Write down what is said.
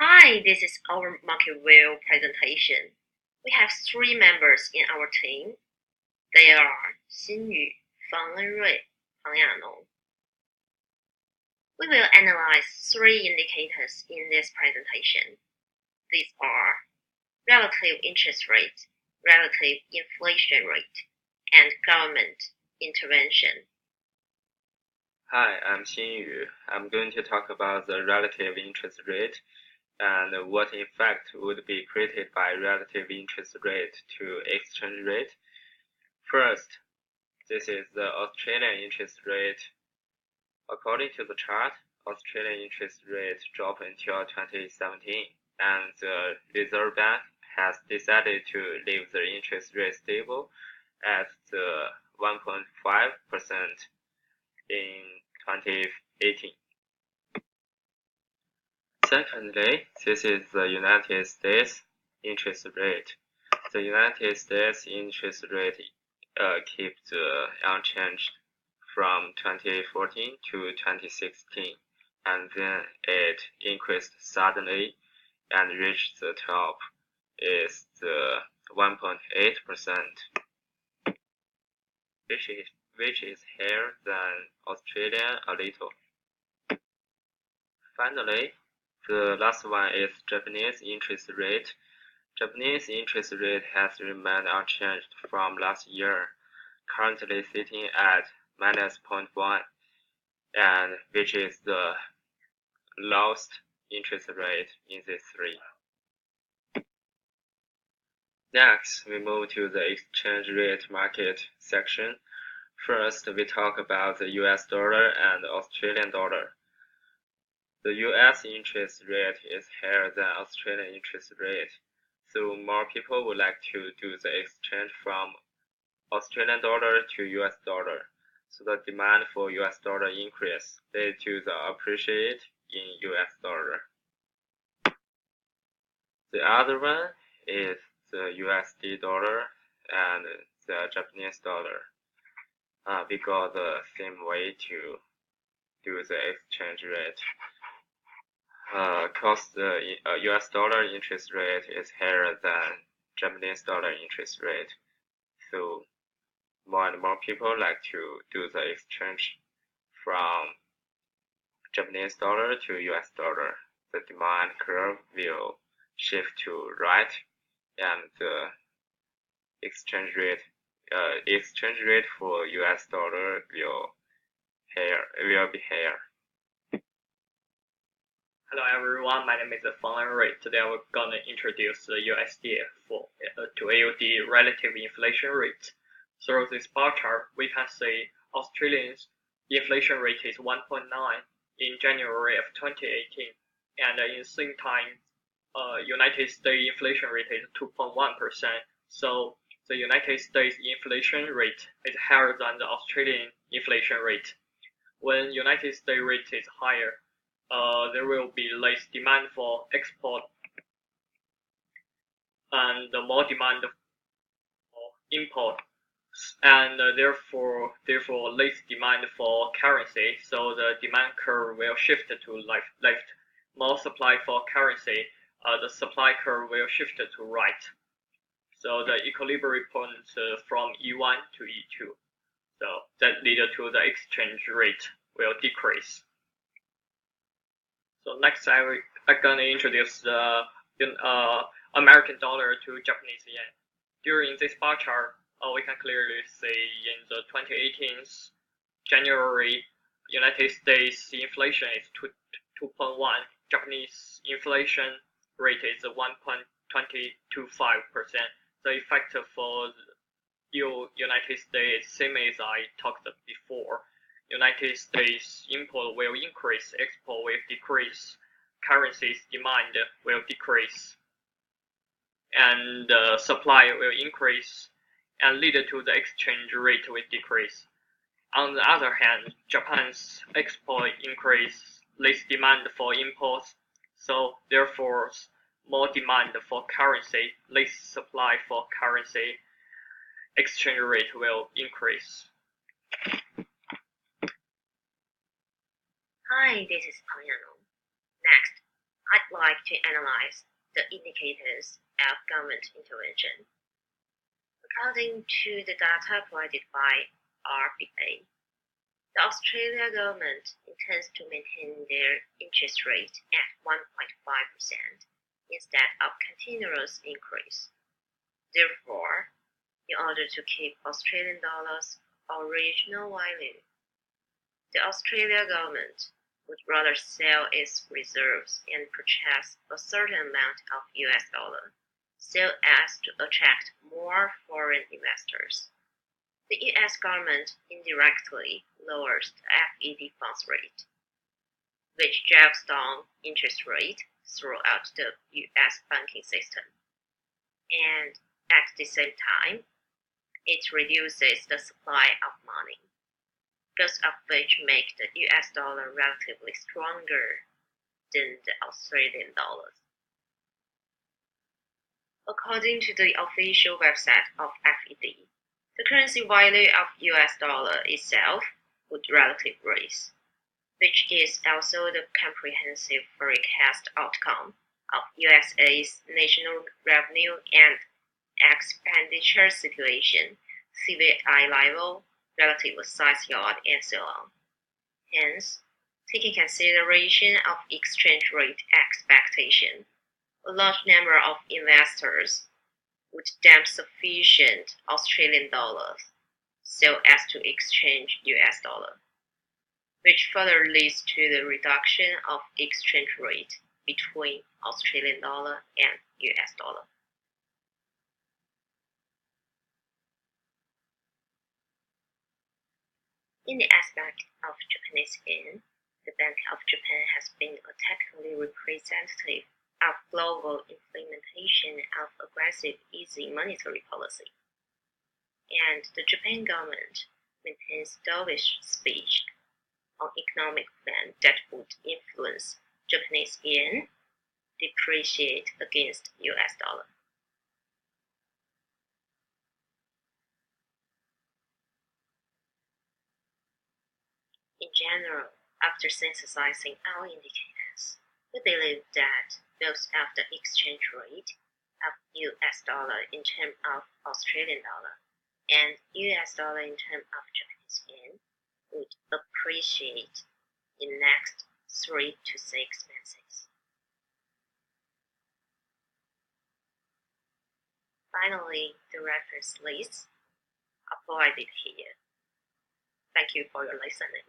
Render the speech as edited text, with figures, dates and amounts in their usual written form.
Hi, this is our market view presentation. We have three members in our team. They are Xinyu, Fang Enrui, Pang Yanong. We will analyze three indicators in this presentation. These are relative interest rate, relative inflation rate, and government intervention. Hi, I'm Xinyu. I'm going to talk about the relative interest rate and what effect would be created by relative interest rate to exchange rate. First, this is the Australian interest rate. According to the chart, Australian interest rate dropped until 2017, and the Reserve Bank has decided to leave the interest rate stable at the 1.5% in 2018. Secondly, this is the United States interest rate. The United States interest rate keeps unchanged from 2014 to 2016, and then it increased suddenly and reached the top is the 1.8%, which is higher than Australia a little. Finally, the last one is Japanese interest rate. Japanese interest rate has remained unchanged from last year, currently sitting at -0.1, and which is the lowest interest rate in these three. Next, we move to the exchange rate market section. First, we talk about the US dollar and Australian dollar. The US interest rate is higher than Australian interest rate, so more people would like to do the exchange from Australian dollar to US dollar, so the demand for US dollar increase lead to the appreciate in US dollar. The other one is the USD dollar and the Japanese dollar. We go the same way to do the exchange rate. Cause the US dollar interest rate is higher than Japanese dollar interest rate, so more and more people like to do the exchange from Japanese dollar to US dollar. The demand curve will shift to right, and the exchange rate for US dollar will be higher. Hello everyone, my name is Fang Enrui. Today we're gonna introduce the USD to AUD relative inflation rate. Through this bar chart, we can see Australia's inflation rate is 1.9 in January of 2018, and in the same time, United States inflation rate is 2.1%. So the United States inflation rate is higher than the Australian inflation rate. When United States rate is higher, there will be less demand for export and more demand for import, and therefore less demand for currency. So the demand curve will shift to left. More supply for currency, the supply curve will shift to right. So the equilibrium point from E1 to E2. So that leads to the exchange rate will decrease. So next, I'm gonna introduce the American dollar to Japanese yen. During this bar chart, we can clearly see in the 2018 January, United States inflation is 2.1. Japanese inflation rate is 1.225%. The effect for United States, same as I talked before. United States import will increase, export will decrease, currencies demand will decrease, and supply will increase, and lead to the exchange rate will decrease. On the other hand, Japan's export increase, less demand for imports, so therefore more demand for currency, less supply for currency, exchange rate will increase. Hi, this is Pang Yanong. Next, I'd like to analyze the indicators of government intervention. According to the data provided by RBA, the Australian government intends to maintain their interest rate at 1.5% instead of continuous increase. Therefore, in order to keep Australian dollars original value, the Australian government would rather sell its reserves and purchase a certain amount of US dollar so as to attract more foreign investors. The US government indirectly lowers the FED funds rate, which drives down interest rate throughout the US banking system. And at the same time, it reduces the supply of money, both of which make the US dollar relatively stronger than the Australian dollars. According to the official website of FED, the currency value of US dollar itself would relative raise, which is also the comprehensive forecast outcome of USA's national revenue and expenditure situation, CVI level, relative size yield, and so on. Hence, taking consideration of exchange rate expectation, a large number of investors would dump sufficient Australian dollars so as to exchange US dollar, which further leads to the reduction of exchange rate between Australian dollar and US dollar. In the aspect of Japanese yen, the Bank of Japan has been a technically representative of global implementation of aggressive easy monetary policy, and the Japan government maintains dovish speech on economic plan that would influence Japanese yen depreciate against US dollar. In general, after synthesizing our indicators, we believe that both of the exchange rate of US dollar in terms of Australian dollar and US dollar in terms of Japanese yen would appreciate in next 3 to 6 months. Finally, the reference lists are provided here. Thank you for your listening.